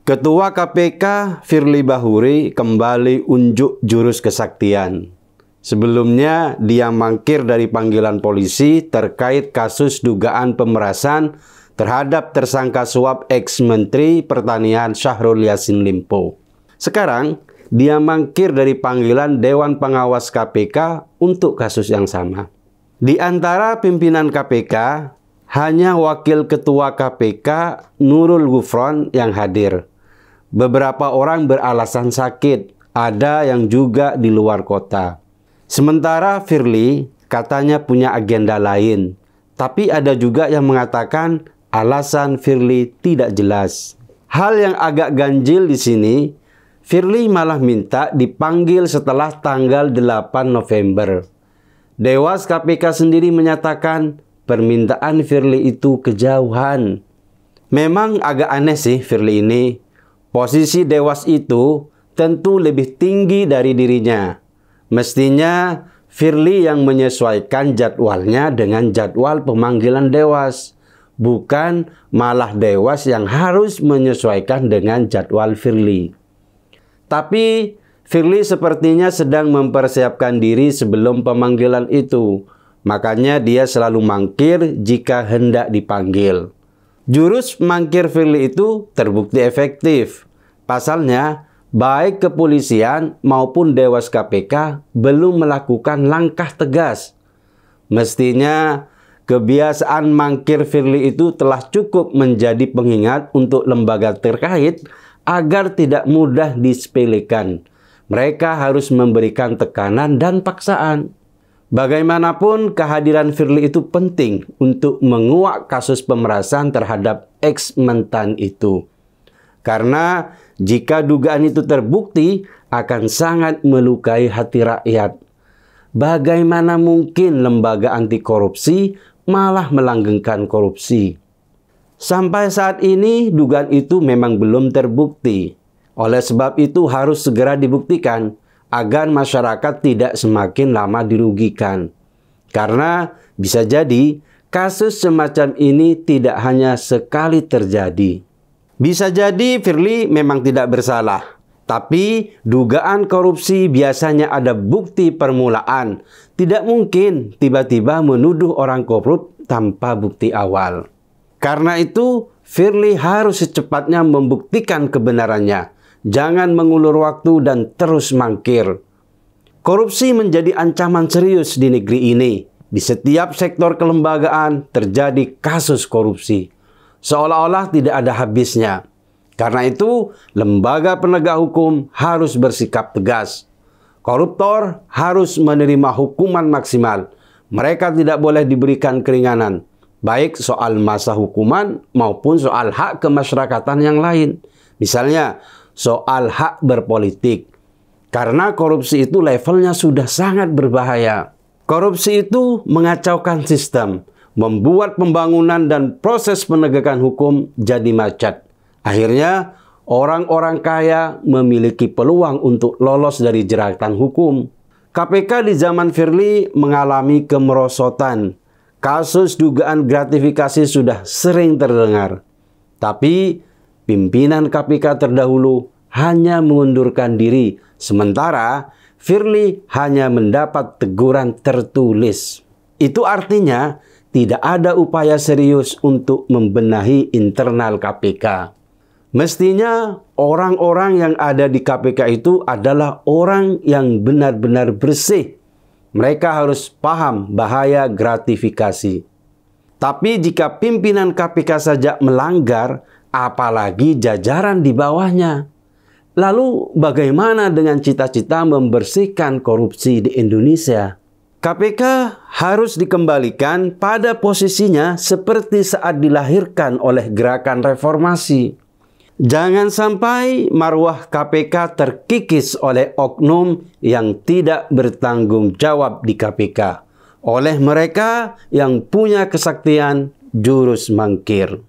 Ketua KPK Firly Bahuri kembali unjuk jurus kesaktian. Sebelumnya dia mangkir dari panggilan polisi terkait kasus dugaan pemerasan terhadap tersangka suap ex-Menteri Pertanian Syahrul Yassin Limpo. Sekarang dia mangkir dari panggilan Dewan Pengawas KPK untuk kasus yang sama. Di antara pimpinan KPK, hanya Wakil Ketua KPK Nurul Gufron yang hadir. Beberapa orang beralasan sakit, ada yang juga di luar kota. Sementara Firly katanya punya agenda lain, tapi ada juga yang mengatakan alasan Firly tidak jelas. Hal yang agak ganjil di sini, Firly malah minta dipanggil setelah tanggal 8 November. Dewas KPK sendiri menyatakan permintaan Firly itu kejauhan. Memang agak aneh sih Firly ini. Posisi Dewas itu tentu lebih tinggi dari dirinya. Mestinya Firly yang menyesuaikan jadwalnya dengan jadwal pemanggilan Dewas. Bukan malah Dewas yang harus menyesuaikan dengan jadwal Firly. Tapi Firly sepertinya sedang mempersiapkan diri sebelum pemanggilan itu. Makanya dia selalu mangkir jika hendak dipanggil. Jurus mangkir Firly itu terbukti efektif. Pasalnya, baik kepolisian maupun Dewas KPK belum melakukan langkah tegas. Mestinya kebiasaan mangkir Firly itu telah cukup menjadi pengingat untuk lembaga terkait agar tidak mudah disepelekan. Mereka harus memberikan tekanan dan paksaan. Bagaimanapun kehadiran Firly itu penting untuk menguak kasus pemerasan terhadap ex-mentan itu. Karena jika dugaan itu terbukti akan sangat melukai hati rakyat. Bagaimana mungkin lembaga anti korupsi malah melanggengkan korupsi? Sampai saat ini dugaan itu memang belum terbukti. Oleh sebab itu harus segera dibuktikan agar masyarakat tidak semakin lama dirugikan. Karena bisa jadi kasus semacam ini tidak hanya sekali terjadi. Bisa jadi Firly memang tidak bersalah. Tapi dugaan korupsi biasanya ada bukti permulaan. Tidak mungkin tiba-tiba menuduh orang korup tanpa bukti awal. Karena itu Firly harus secepatnya membuktikan kebenarannya. Jangan mengulur waktu dan terus mangkir. Korupsi menjadi ancaman serius di negeri ini. Di setiap sektor kelembagaan terjadi kasus korupsi. Seolah-olah tidak ada habisnya. Karena itu, lembaga penegak hukum harus bersikap tegas. Koruptor harus menerima hukuman maksimal. Mereka tidak boleh diberikan keringanan, baik soal masa hukuman maupun soal hak kemasyarakatan yang lain. Misalnya, soal hak berpolitik. Karena korupsi itu levelnya sudah sangat berbahaya. Korupsi itu mengacaukan sistem, membuat pembangunan dan proses penegakan hukum jadi macet. Akhirnya, orang-orang kaya memiliki peluang untuk lolos dari jeratan hukum. KPK di zaman Firly mengalami kemerosotan. Kasus dugaan gratifikasi sudah sering terdengar. Tapi, pimpinan KPK terdahulu hanya mengundurkan diri, sementara Firly hanya mendapat teguran tertulis. Itu artinya, tidak ada upaya serius untuk membenahi internal KPK. Mestinya orang-orang yang ada di KPK itu adalah orang yang benar-benar bersih. Mereka harus paham bahaya gratifikasi. Tapi jika pimpinan KPK saja melanggar, apalagi jajaran di bawahnya. Lalu bagaimana dengan cita-cita membersihkan korupsi di Indonesia? KPK harus dikembalikan pada posisinya seperti saat dilahirkan oleh gerakan reformasi. Jangan sampai marwah KPK terkikis oleh oknum yang tidak bertanggung jawab di KPK. Oleh mereka yang punya kesaktian jurus mangkir.